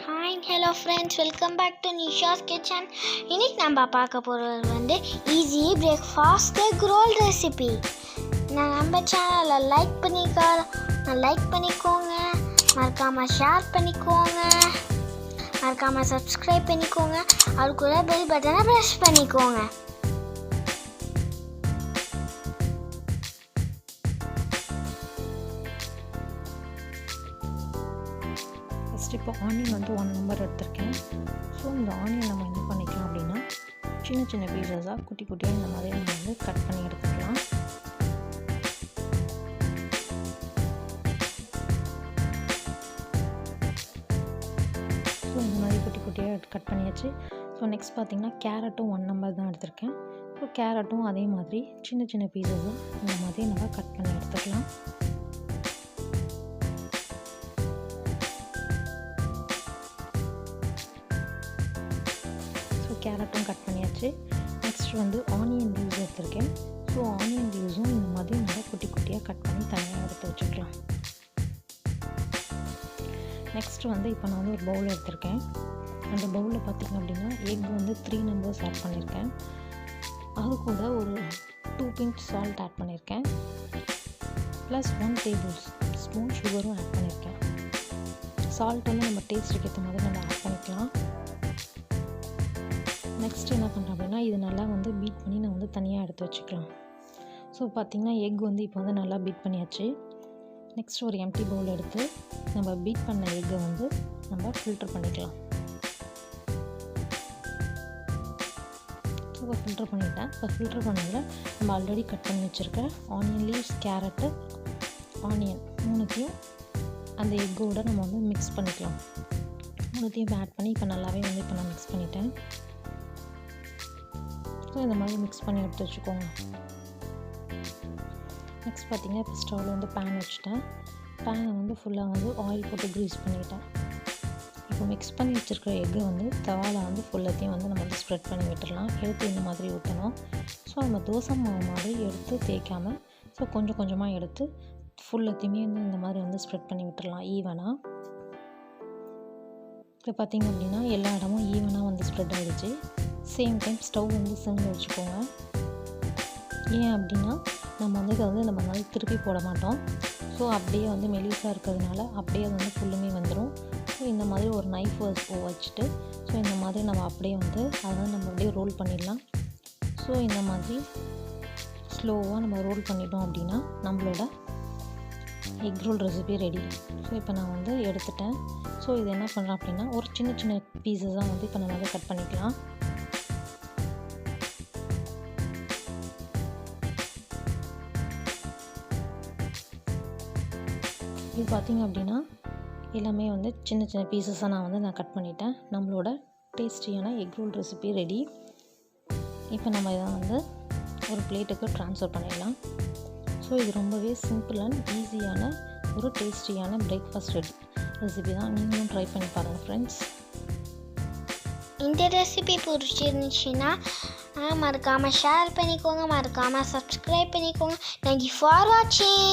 Hi hello friends, welcome back to Nisha's kitchen. இன்னைக்கு நம்ம பார்க்க போகிறது வந்து easy breakfast egg roll recipe. நம்ம சேனலில் லைக் பண்ணிக்கோங்க, மறக்காமல் ஷேர் பண்ணிக்கோங்க, மறக்காமல் சப்ஸ்கிரைப் பண்ணிக்கோங்க, அதுக்குள்ளே பெல் பட்டனை ப்ரெஸ் பண்ணிக்கோங்க. ஃபஸ்ட் இப்போ ஆனியன் வந்து 1 நம்பர் எடுத்திருக்கேன். ஸோ இந்த ஆனியன் நம்ம என்ன பண்ணிக்கலாம் அப்படின்னா சின்ன சின்ன பீசஸாக குட்டி குட்டியாக இந்த மாதிரி நம்ம வந்து கட் பண்ணி எடுத்துக்கலாம். ஸோ இந்த மாதிரி குட்டி குட்டியாக கட் பண்ணியாச்சு. ஸோ நெக்ஸ்ட் பார்த்திங்கன்னா கேரட்டும் 1 நம்பர் தான் எடுத்திருக்கேன். ஸோ கேரட்டும் அதே மாதிரி சின்ன சின்ன பீசஸாக இந்த மாதிரி நம்ம கட் பண்ணி எடுத்துக்கலாம். கேரட்டும் கட் பண்ணியாச்சு. நெக்ஸ்ட் வந்து ஆனியன் லீவ்ஸ் எடுத்திருக்கேன். ஸோ ஆனியன் லீவ்ஸும் இந்த மாதிரி நல்லா குட்டி குட்டியாக கட் பண்ணி தனியாக எடுத்து வச்சுக்கலாம். நெக்ஸ்ட் வந்து இப்போ நான் வந்து ஒரு பவுல் எடுத்திருக்கேன். அந்த பவுலில் பார்த்திங்க அப்படின்னா எக் வந்து 3 நம்பர்ஸ் ஆட் பண்ணியிருக்கேன். அது கூட ஒரு 2 பிஞ்ச் சால்ட் ஆட் பண்ணியிருக்கேன். ப்ளஸ் 1 டேபிள் ஸ்பூன் சுகரும் ஆட் பண்ணியிருக்கேன். சால்ட் வந்து நம்ம டேஸ்ட்டுக்கு ஏற்ற மாதிரி நம்ம ஆட் பண்ணிக்கலாம். நெக்ஸ்ட் என்ன பண்ணுறேன் அப்படின்னா இது நல்லா வந்து பீட் பண்ணி நான் வந்து தனியாக எடுத்து வச்சுக்கலாம். ஸோ பார்த்திங்கன்னா எக் வந்து இப்போ வந்து நல்லா பீட் பண்ணியாச்சு. நெக்ஸ்ட் ஒரு எம்டி பவுல் எடுத்து நம்ம பீட் பண்ண எக்கை வந்து நம்ம ஃபில்டர் பண்ணிக்கலாம். ஸோ இப்போ ஃபில்டர் பண்ணிட்டேன். இப்போ ஃபில்டர் பண்ணதில் நம்ம ஆல்ரெடி கட் பண்ணி வச்சுருக்க ஆனியன் லீவ்ஸ், கேரட்டு, ஆனியன் 3த்தையும் அந்த எக்கோட நம்ம வந்து மிக்ஸ் பண்ணிக்கலாம். 3த்தையும் ஆட் பண்ணி இப்போ நல்லாவே வந்து இப்போ நான் மிக்ஸ் பண்ணிட்டேன். ஸோ இந்த மாதிரி மிக்ஸ் பண்ணி எடுத்து வச்சுக்கோங்க. நெக்ஸ்ட் பார்த்திங்கன்னா இப்போ ஸ்டவ்வில் வந்து பேன் வச்சுட்டேன். பேனை வந்து ஃபுல்லாக வந்து ஆயில் போட்டு க்ரீஸ் பண்ணிவிட்டேன். இப்போ மிக்ஸ் பண்ணி வச்சுருக்கிற எக்கை வந்து தவாவில் வந்து ஃபுல்லத்தையும் வந்து நம்ம வந்து ஸ்ப்ரெட் பண்ணி விட்டுடலாம். எடுத்து இந்த மாதிரி ஊற்றணும். ஸோ நம்ம தோசை மாவு மாதிரி எடுத்து தேய்க்காமல் ஸோ கொஞ்சம் கொஞ்சமாக எடுத்து ஃபுல்லத்தையுமே வந்து இந்த மாதிரி வந்து ஸ்ப்ரெட் பண்ணி விட்டுடலாம் ஈவனாக. இப்போ பார்த்திங்க அப்படின்னா எல்லா இடமும் ஈவனாக வந்து ஸ்ப்ரெட் ஆகிடுச்சு. சேம் டைம் ஸ்டவ் வந்து சிம்மில் வச்சுக்கோங்க. ஏன் அப்படின்னா நம்ம வந்து இதை வந்து நம்ம வந்து திருப்பி போட மாட்டோம். ஸோ அப்படியே வந்து மெலிசாக இருக்கிறதுனால அப்படியே அது வந்து ஃபுல்லுமே வந்துடும். ஸோ இந்த மாதிரி ஒரு நைஃப் வச்சுட்டு ஸோ இந்த மாதிரி நம்ம அப்படியே வந்து அதை வந்து நம்ம அப்படியே ரோல் பண்ணிடலாம். ஸோ இந்த மாதிரி ஸ்லோவாக நம்ம ரோல் பண்ணிட்டோம் அப்படின்னா நம்மளோட egg roll recipe ready. So இப்போ நான் வந்து எடுத்துட்டேன். ஸோ இது என்ன பண்ணுறேன் அப்படின்னா ஒரு சின்ன சின்ன பீசஸாக வந்து இப்போ நம்ம வந்து கட் பண்ணிக்கலாம். இது பார்த்திங்க அப்படின்னா எல்லாமே வந்து சின்ன சின்ன பீசஸாக நான் கட் பண்ணிட்டேன். நம்மளோட டேஸ்டியான எக் ரோல் ரெசிபி ரெடி. இப்போ நம்ம இதை வந்து ஒரு பிளேட்டுக்கு ட்ரான்ஸ்ஃபர் பண்ணிடலாம். ஸோ இது ரொம்பவே சிம்பிள் அண்ட் ஈஸியான ஒரு டேஸ்டியான பிரேக்ஃபாஸ்ட் ரெசிபி தான். நீங்களும் ட்ரை பண்ணி பாருங்கள் ஃப்ரெண்ட்ஸ். இந்த ரெசிபி பிடிச்சிருந்துச்சுன்னா மறக்காமல் ஷேர் பண்ணிக்கோங்க, மறக்காமல் சப்ஸ்கிரைப் பண்ணிக்கோங்க. தேங்க்யூ ஃபார் வாட்சிங்.